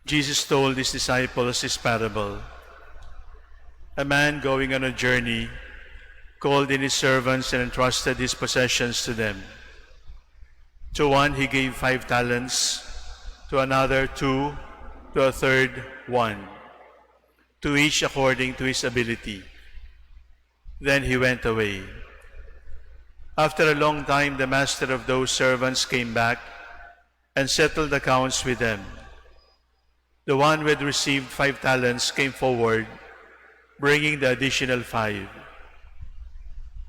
Jesus told his disciples this parable. A man going on a journey called in his servants and entrusted his possessions to them. To one he gave 5 talents, to another 2, to a third 1, to each according to his ability. Then he went away. After a long time, the master of those servants came back and settled accounts with them. The one who had received 5 talents came forward, bringing the additional 5.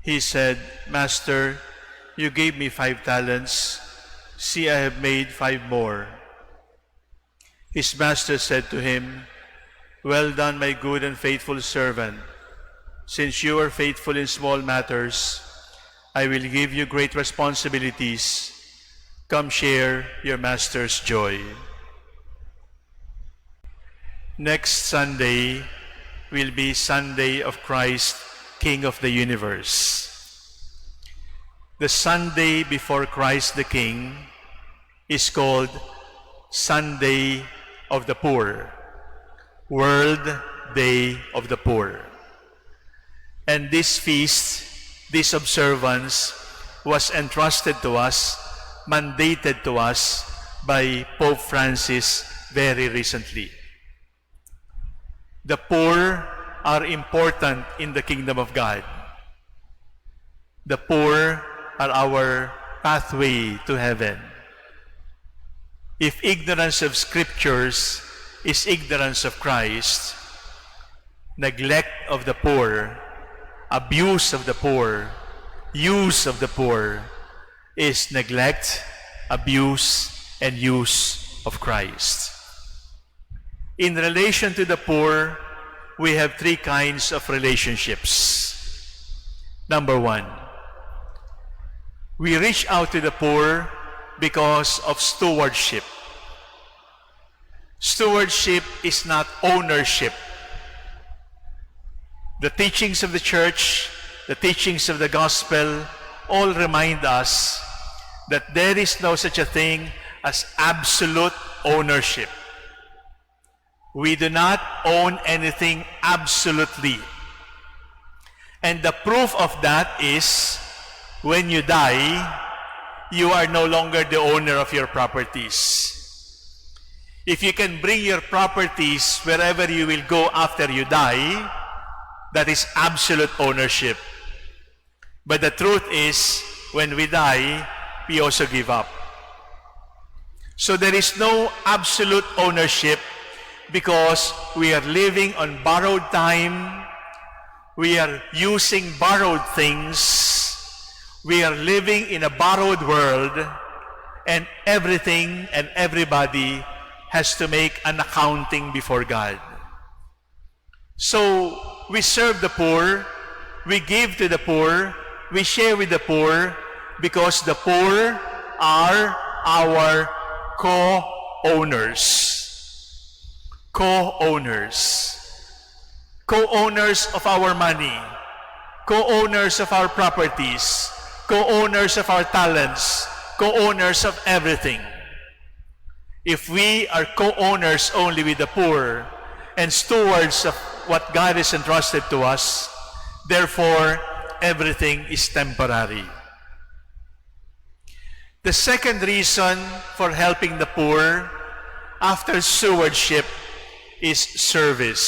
He said, "Master, you gave me 5 talents. See, I have made 5 more." His master said to him, "Well done, my good and faithful servant. Since you are faithful in small matters, I will give you great responsibilities. Come share your master's joy." Next Sunday will be Sunday of Christ, King of the universe. The Sunday before Christ the King is called Sunday of the Poor, World Day of the Poor. And this feast, this observance, was entrusted to us, mandated to us by Pope Francis very recently. The poor are important in the kingdom of God. The poor are our pathway to heaven. If ignorance of scriptures is ignorance of Christ, neglect of the poor, abuse of the poor, use of the poor is neglect, abuse, and use of Christ. In relation to the poor, we have 3 kinds of relationships. Number 1, we reach out to the poor because of stewardship. Stewardship is not ownership. The teachings of the church, the teachings of the gospel, all remind us that there is no such a thing as absolute ownership. We do not own anything absolutely. And the proof of that is when you die, you are no longer the owner of your properties. If you can bring your properties wherever you will go after you die, that is absolute ownership. But the truth is, when we die, we also give up. So there is no absolute ownership because we are living on borrowed time, we are using borrowed things, we are living in a borrowed world, and everything and everybody has to make an accounting before God. So we serve the poor, we give to the poor, we share with the poor, because the poor are our co-owners. Co-owners. Co-owners of our money, co-owners of our properties, co-owners of our talents, co-owners of everything. If we are co-owners only with the poor and stewards of what God has entrusted to us, therefore, everything is temporary. The second reason for helping the poor after stewardship is service.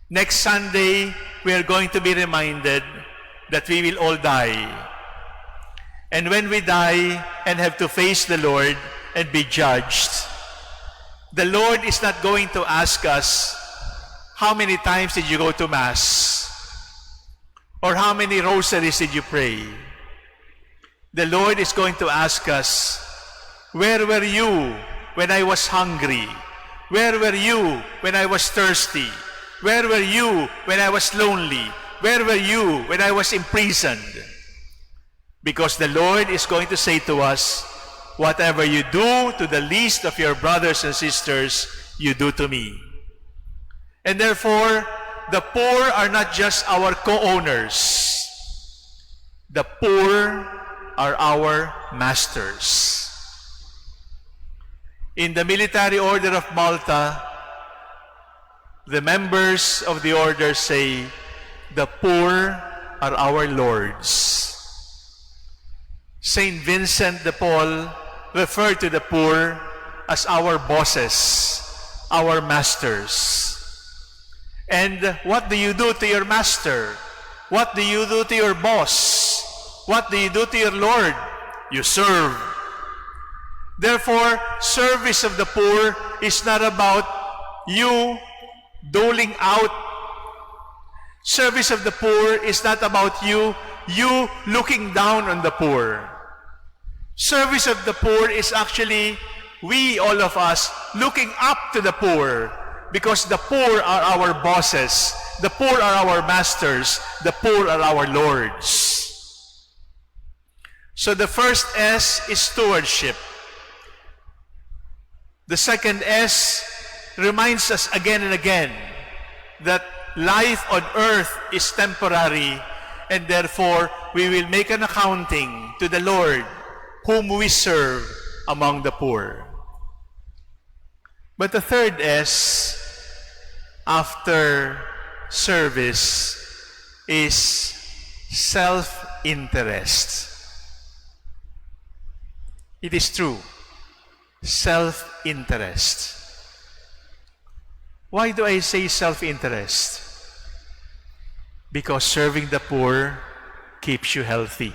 Next Sunday, we are going to be reminded that we will all die. And when we die and have to face the Lord and be judged, the Lord is not going to ask us, how many times did you go to Mass? Or how many rosaries did you pray? The Lord is going to ask us, where were you when I was hungry? Where were you when I was thirsty? Where were you when I was lonely? Where were you when I was imprisoned? Because the Lord is going to say to us, whatever you do to the least of your brothers and sisters, you do to me. And therefore, the poor are not just our co-owners. The poor are our masters. In the Military Order of Malta, the members of the order say, "The poor are our lords." Saint Vincent de Paul referred to the poor as our bosses, our masters. And what do you do to your master? What do you do to your boss? What do you do to your Lord? You serve. Therefore, service of the poor is not about you doling out. Service of the poor is not about you looking down on the poor. Service of the poor is actually we, all of us, looking up to the poor, because the poor are our bosses, the poor are our masters, the poor are our lords. So the first S is stewardship. The second S reminds us again and again that life on earth is temporary, and therefore we will make an accounting to the Lord whom we serve among the poor. But the third S after service is self-interest. It is true, self-interest. Why do I say self-interest? Because serving the poor keeps you healthy.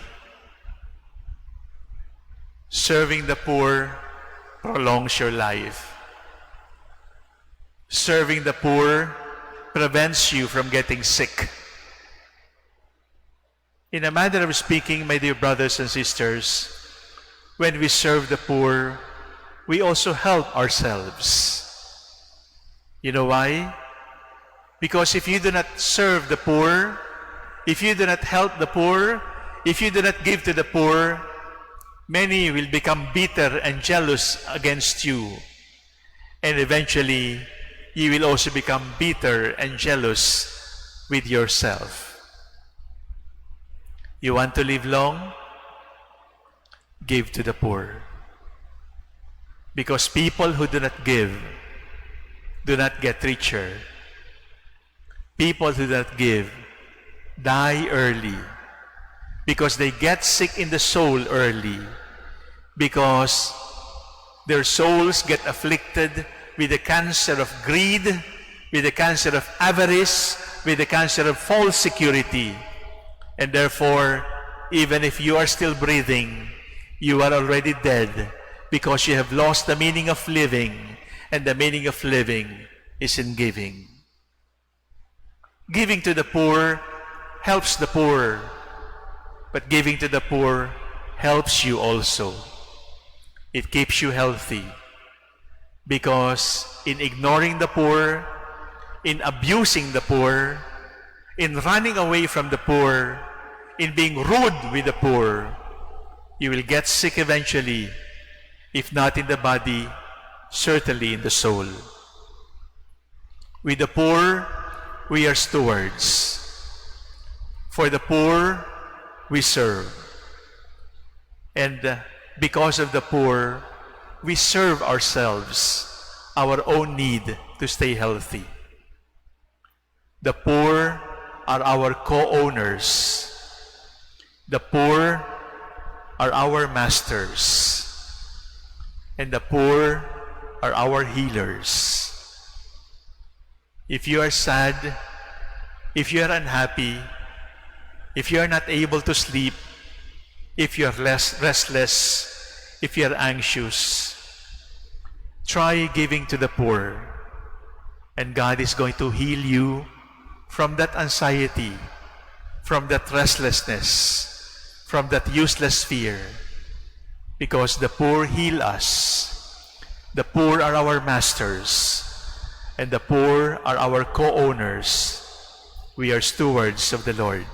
Serving the poor prolongs your life. Serving the poor prevents you from getting sick. In a manner of speaking, my dear brothers and sisters, when we serve the poor, we also help ourselves. You know why? Because if you do not serve the poor, if you do not help the poor, if you do not give to the poor, many will become bitter and jealous against you. And eventually, you will also become bitter and jealous with yourself. You want to live long? Give to the poor. Because people who do not give do not get richer. People who do not give die early, because they get sick in the soul early, because their souls get afflicted with the cancer of greed, with the cancer of avarice, with the cancer of false security. And therefore, even if you are still breathing, you are already dead, because you have lost the meaning of living, and the meaning of living is in giving. Giving to the poor helps the poor, but giving to the poor helps you also. It keeps you healthy, because in ignoring the poor, in abusing the poor, in running away from the poor, in being rude with the poor, you will get sick eventually, if not in the body, certainly in the soul. With the poor, we are stewards. For the poor, we serve. And because of the poor, we serve ourselves, our own need to stay healthy. The poor are our co-owners. The poor are our masters. And the poor are our healers. If you are sad, if you are unhappy, if you are not able to sleep, if you are restless, if you are anxious, try giving to the poor, and God is going to heal you from that anxiety, from that restlessness, from that useless fear, because the poor heal us. The poor are our masters, and the poor are our co-owners. We are stewards of the Lord.